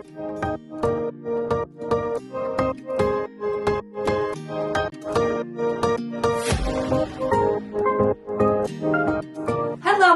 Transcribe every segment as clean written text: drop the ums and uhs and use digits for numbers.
Hello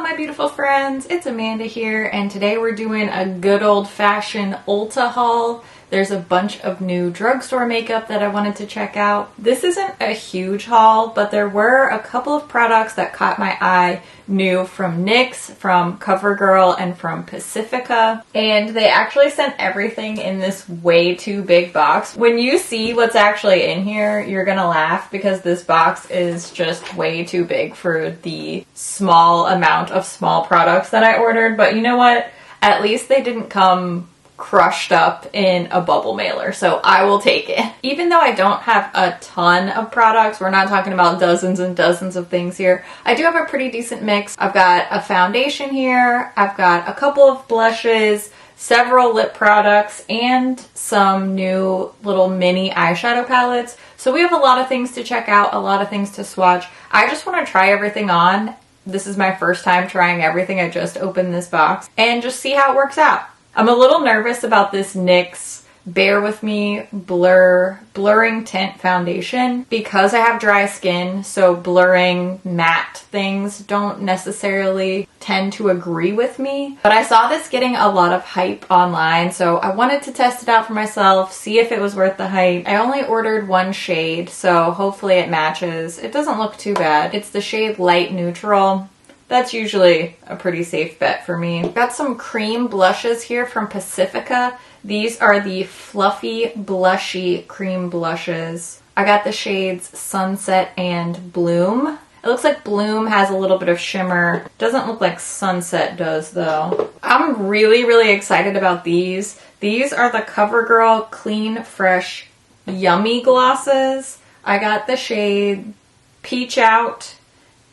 my beautiful friends, it's Amanda here, and today we're doing a good old-fashioned Ulta haul. There's a bunch of new drugstore makeup that I wanted to check out. This isn't a huge haul, but there were a couple of products that caught my eye new from NYX, from CoverGirl, and from Pacifica. And they actually sent everything in this way too big box. When you see what's actually in here, you're gonna laugh because this box is just way too big for the small amount of small products that I ordered. But you know what? At least they didn't come crushed up in a bubble mailer, so I will take it. Even though I don't have a ton of products, we're not talking about dozens and dozens of things here, I do have a pretty decent mix. I've got a foundation here, I've got a couple of blushes, several lip products, and some new little mini eyeshadow palettes. So we have a lot of things to check out, a lot of things to swatch. I just want to try everything on. This is my first time trying everything. I just opened this box and just see how it works out. I'm a little nervous about this NYX Bear With Me blurring tint foundation because I have dry skin, so blurring matte things don't necessarily tend to agree with me. But I saw this getting a lot of hype online, so I wanted to test it out for myself, see if it was worth the hype. I only ordered one shade, so hopefully it matches. It doesn't look too bad. It's the shade Light Neutral. That's usually a pretty safe bet for me. Got some cream blushes here from Pacifica. These are the Fluffy Blushy cream blushes. I got the shades Sunset and Bloom. It looks like Bloom has a little bit of shimmer. Doesn't look like Sunset does though. I'm really excited about these. These are the CoverGirl Clean Fresh Yummy glosses. I got the shade Peach Out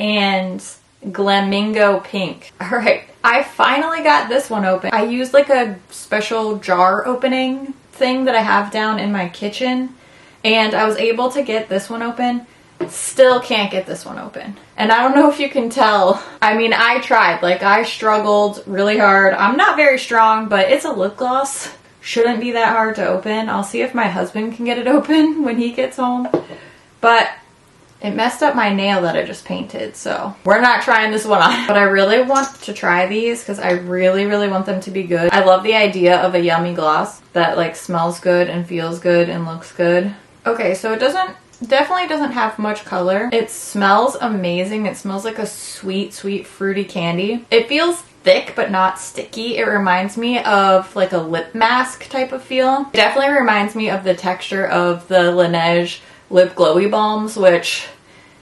and Glamingo Pink. Alright, I finally got this one open. I used like a special jar opening thing that I have down in my kitchen, and I was able to get this one open. Still can't get this one open. And I don't know if you can tell. I mean, I tried. Like, I struggled really hard. I'm not very strong, but it's a lip gloss. Shouldn't be that hard to open. I'll see if my husband can get it open when he gets home. But it messed up my nail that I just painted, so we're not trying this one on. But I really want to try these because I really want them to be good. I love the idea of a yummy gloss that like smells good and feels good and looks good. Okay, so it definitely doesn't have much color. It smells amazing. It smells like a sweet fruity candy. It feels thick but not sticky. It reminds me of like a lip mask type of feel. It definitely reminds me of the texture of the Laneige lip glowy balms, which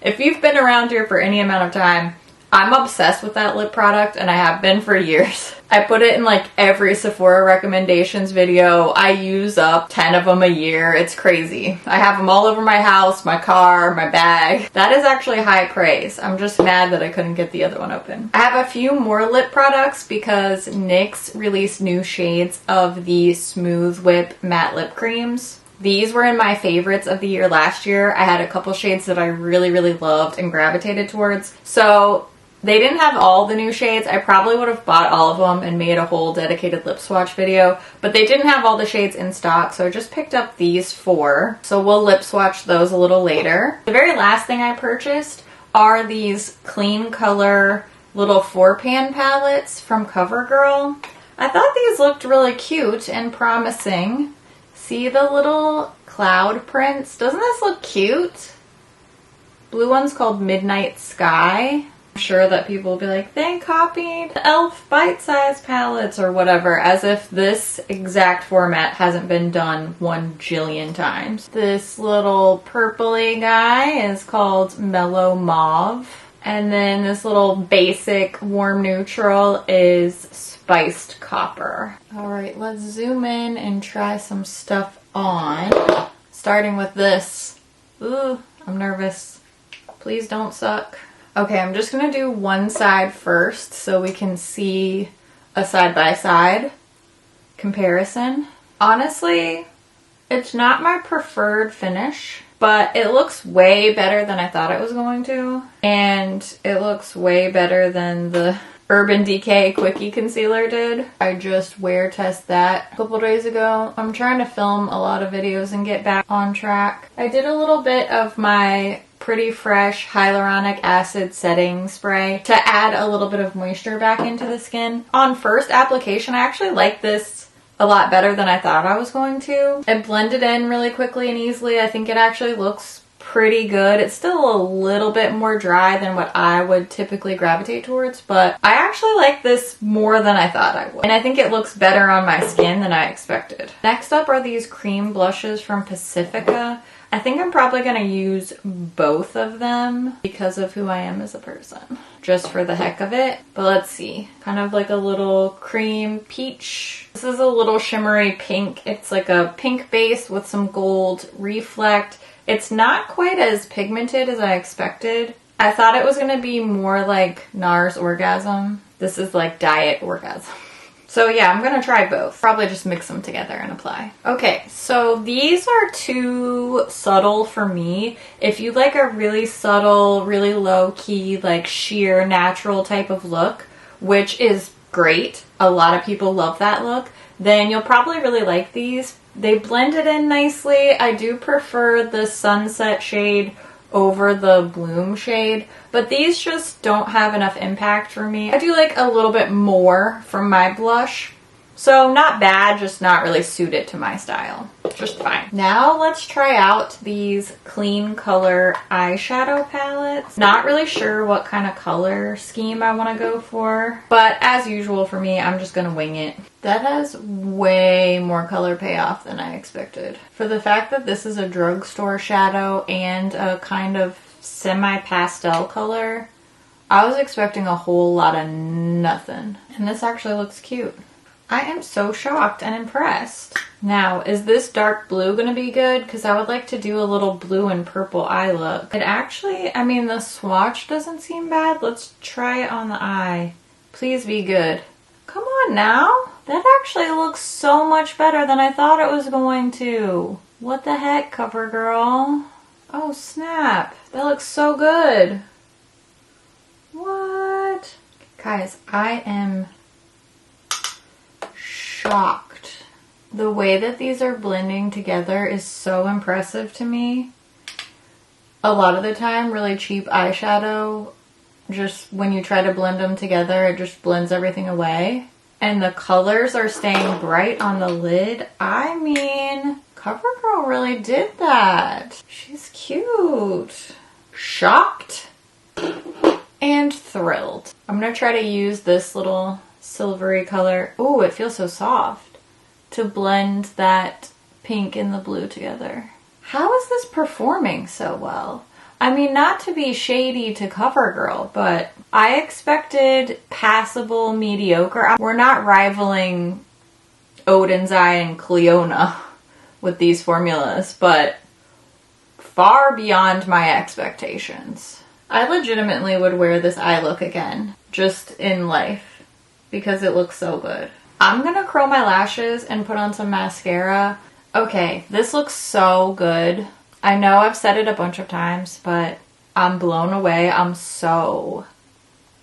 if you've been around here for any amount of time, I'm obsessed with that lip product and I have been for years. I put it in like every Sephora recommendations video. I use up 10 of them a year. It's crazy. I have them all over my house, my car, my bag. That is actually high praise. I'm just mad that I couldn't get the other one open. I have a few more lip products because NYX released new shades of the Smooth Whip matte lip creams. These were in my favorites of the year last year. I had a couple shades that I really loved and gravitated towards. So they didn't have all the new shades. I probably would have bought all of them and made a whole dedicated lip swatch video, but they didn't have all the shades in stock, so I just picked up these 4. So we'll lip swatch those a little later. The very last thing I purchased are these Clean Color little 4-pan palettes from CoverGirl. I thought these looked really cute and promising. See the little cloud prints? Doesn't this look cute? Blue one's called Midnight Sky. I'm sure that people will be like, they copied the e.l.f. bite-sized palettes or whatever, as if this exact format hasn't been done 1 jillion times. This little purpley guy is called Mellow Mauve. And then this little basic warm neutral is Spiced Copper. Alright, let's zoom in and try some stuff on. Starting with this. Ooh, I'm nervous. Please don't suck. Okay, I'm just gonna do one side first so we can see a side-by-side comparison. Honestly, it's not my preferred finish, but it looks way better than I thought it was going to. And it looks way better than the Urban Decay Quickie Concealer did. I just wear test that a couple days ago. I'm trying to film a lot of videos and get back on track. I did a little bit of my Pretty Fresh Hyaluronic Acid Setting Spray to add a little bit of moisture back into the skin. On first application, I actually like this a lot better than I thought I was going to. It blended in really quickly and easily. I think it actually looks pretty good. It's still a little bit more dry than what I would typically gravitate towards, but I actually like this more than I thought I would. And I think it looks better on my skin than I expected. Next up are these cream blushes from Pacifica. I think I'm probably going to use both of them because of who I am as a person, just for the heck of it. But let's see, kind of like a little cream peach. This is a little shimmery pink. It's like a pink base with some gold reflect. It's not quite as pigmented as I expected. I thought it was going to be more like NARS Orgasm. This is like Diet Orgasm. So yeah, I'm going to try both. Probably just mix them together and apply. Okay, so these are too subtle for me. If you like a really subtle, really low-key, like sheer natural type of look, which is great, a lot of people love that look, then you'll probably really like these. They blended in nicely. I do prefer the Sunset shade over the Bloom shade, but these just don't have enough impact for me. I do like a little bit more from my blush. So not bad, just not really suited to my style. Just fine. Now let's try out these Clean Color eyeshadow palettes. Not really sure what kind of color scheme I want to go for, but as usual for me, I'm just gonna wing it. That has way more color payoff than I expected. For the fact that this is a drugstore shadow and a kind of semi-pastel color, I was expecting a whole lot of nothing. And this actually looks cute. I am so shocked and impressed. Now, is this dark blue gonna be good? Because I would like to do a little blue and purple eye look. It actually, I mean, the swatch doesn't seem bad. Let's try it on the eye. Please be good. Come on now. That actually looks so much better than I thought it was going to. What the heck, CoverGirl? Oh, snap. That looks so good. What? Guys, I am shocked. The way that these are blending together is so impressive to me. A lot of the time, really cheap eyeshadow, just when you try to blend them together, it just blends everything away. And the colors are staying bright on the lid. I mean, CoverGirl really did that. She's cute. Shocked and thrilled. I'm gonna try to use this little silvery color. Oh, it feels so soft. To blend that pink and the blue together. How is this performing so well? I mean, not to be shady to CoverGirl, but I expected passable mediocre. We're not rivaling Odin's Eye and Cleona with these formulas, but far beyond my expectations. I legitimately would wear this eye look again, just in life, because it looks so good. I'm gonna curl my lashes and put on some mascara. Okay, this looks so good. I know I've said it a bunch of times, but I'm blown away. I'm so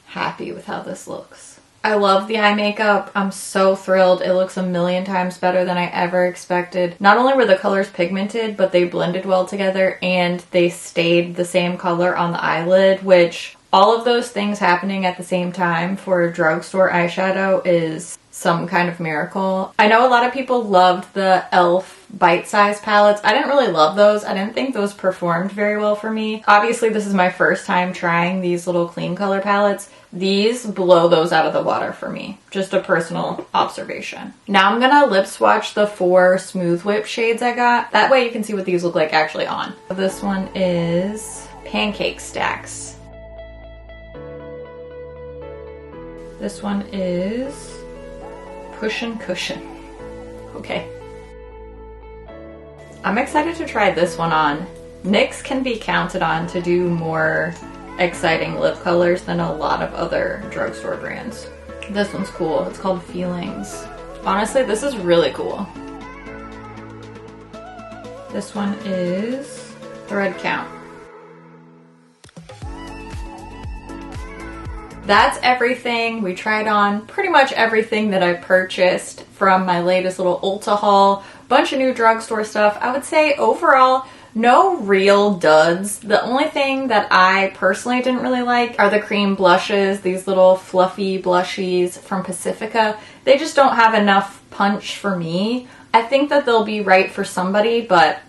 happy with how this looks. I love the eye makeup. I'm so thrilled. It looks a million times better than I ever expected. Not only were the colors pigmented, but they blended well together and they stayed the same color on the eyelid, which all of those things happening at the same time for a drugstore eyeshadow is some kind of miracle. I know a lot of people loved the e.l.f. bite-sized palettes. I didn't really love those. I didn't think those performed very well for me. Obviously, this is my first time trying these little clean color palettes. These blow those out of the water for me. Just a personal observation. Now I'm gonna lip swatch the 4 Smooth Whip shades I got. That way you can see what these look like actually on. This one is Pancake Stacks. This one is Push and Cushion. Okay. I'm excited to try this one on. NYX can be counted on to do more exciting lip colors than a lot of other drugstore brands. This one's cool. It's called Feelings. Honestly, this is really cool. This one is Thread Count. that's everything. We tried on pretty much everything that I purchased from my latest little Ulta haul. Bunch of new drugstore stuff. I would say overall, no real duds. The only thing that I personally didn't really like are the cream blushes, these little fluffy blushies from Pacifica. They just don't have enough punch for me. I think that they'll be right for somebody, but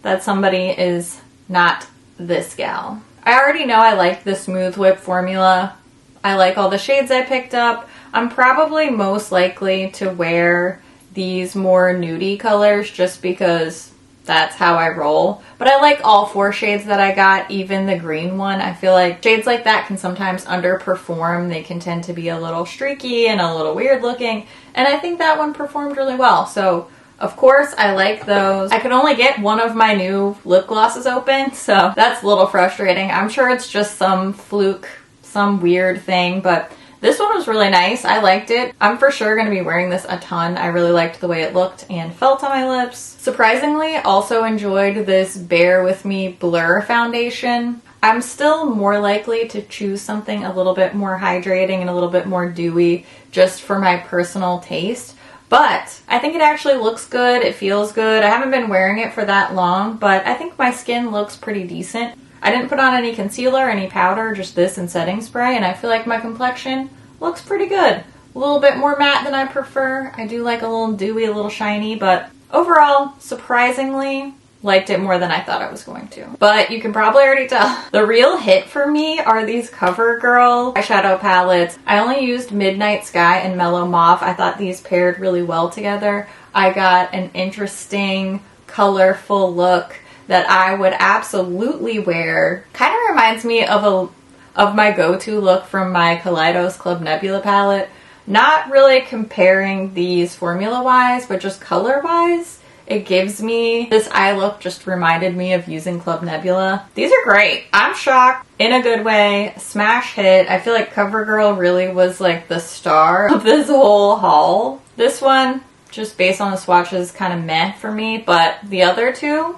that somebody is not this gal. I already know I like the Smooth Whip formula. I like all the shades I picked up. I'm probably most likely to wear these more nudie colors just because that's how I roll. But I like all 4 shades that I got, even the green one. I feel like shades like that can sometimes underperform. They can tend to be a little streaky and a little weird looking. And I think that one performed really well. So, of course, I like those. I could only get one of my new lip glosses open, so that's a little frustrating. I'm sure it's just some fluke, some weird thing, but this one was really nice. I liked it. I'm for sure going to be wearing this a ton. I really liked the way it looked and felt on my lips. Surprisingly, also enjoyed this Bare With Me Blur foundation. I'm still more likely to choose something a little bit more hydrating and a little bit more dewy just for my personal taste. But I think it actually looks good. It feels good. I haven't been wearing it for that long, but I think my skin looks pretty decent. I didn't put on any concealer, any powder, just this and setting spray, and I feel like my complexion looks pretty good. A little bit more matte than I prefer. I do like a little dewy, a little shiny, but overall, surprisingly, liked it more than I thought I was going to. But you can probably already tell. The real hit for me are these CoverGirl eyeshadow palettes. I only used Midnight Sky and Mellow Mauve. I thought these paired really well together. I got an interesting, colorful look that I would absolutely wear. Kind of reminds me of my go-to look from my Kaleidos Club Nebula palette. Not really comparing these formula-wise, but just color-wise. It gives me this eye look, just reminded me of using Club Nebula. These are great. I'm shocked in a good way. Smash hit. I feel like CoverGirl really was like the star of this whole haul. This one, just based on the swatches, kind of meh for me, but the other two,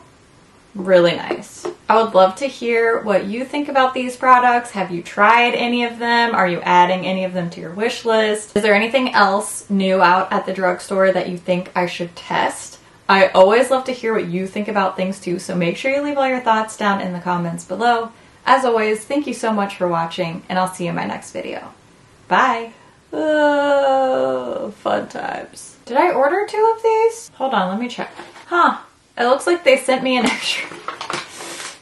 really nice. I would love to hear what you think about these products. Have you tried any of them? Are you adding any of them to your wish list? Is there anything else new out at the drugstore that you think I should test? I always love to hear what you think about things too, so make sure you leave all your thoughts down in the comments below. As always, thank you so much for watching, and I'll see you in my next video. Bye! Oh, fun times. Did I order 2 of these? Hold on, let me check. Huh. It looks like they sent me an extra.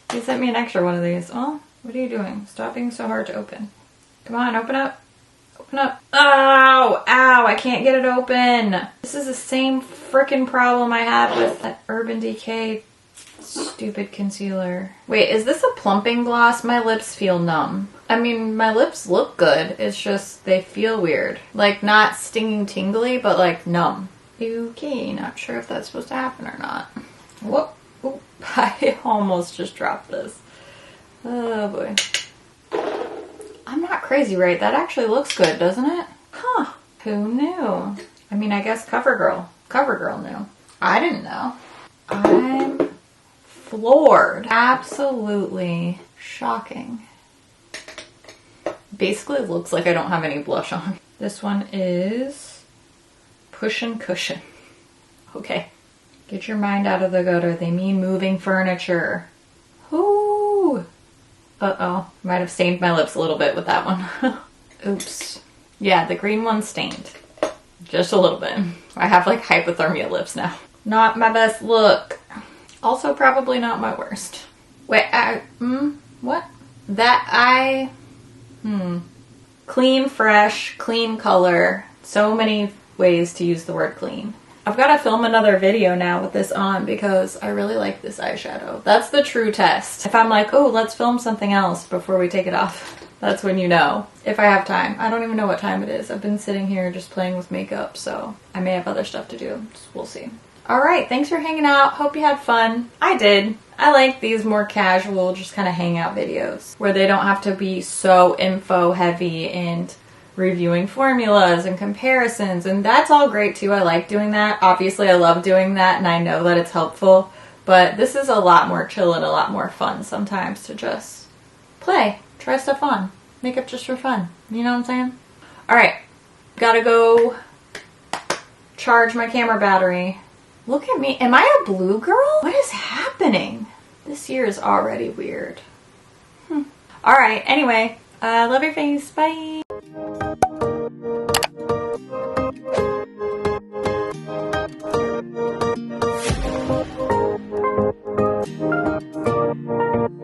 They sent me an extra one of these. Oh, what are you doing? Stop being so hard to open. Come on, open up. Open up. Oh, ow, I can't get it open. This is the same freaking problem I had with that Urban Decay stupid concealer. Wait, is this a plumping gloss? My lips feel numb. I mean, my lips look good. It's just they feel weird. Like not stinging tingly, but like numb. Okay, not sure if that's supposed to happen or not. Whoop. Oop. I almost just dropped this. Oh boy. I'm not crazy, right? That actually looks good, doesn't it? Huh. Who knew? I mean, I guess CoverGirl knew. I didn't know. I'm floored. Absolutely shocking. Basically looks like I don't have any blush on. This one is Push and Cushion. Okay. Get your mind out of the gutter. They mean moving furniture. Ooh. Uh-oh. Might have stained my lips a little bit with that one. Oops. Yeah, the green one's stained. Just a little bit. I have like hypothermia lips now. Not my best look. Also probably not my worst. Wait, what? Clean, fresh, clean color. So many ways to use the word clean. I've got to film another video now with this on because I really like this eyeshadow. That's the true test. If I'm like, oh, let's film something else before we take it off, that's when you know. If I have time. I don't even know what time it is. I've been sitting here just playing with makeup, so I may have other stuff to do. We'll see. Alright, thanks for hanging out. Hope you had fun. I did. I like these more casual, just kind of hangout videos where they don't have to be so info heavy and reviewing formulas and comparisons, and that's all great too. I like doing that. Obviously I love doing that and I know that it's helpful, but this is a lot more chill and a lot more fun sometimes to just play, try stuff on. Makeup just for fun. You know what I'm saying? Alright, gotta go charge my camera battery. Look at me. Am I a blue girl? What is happening? This year is already weird. Alright, anyway, love your face. Bye.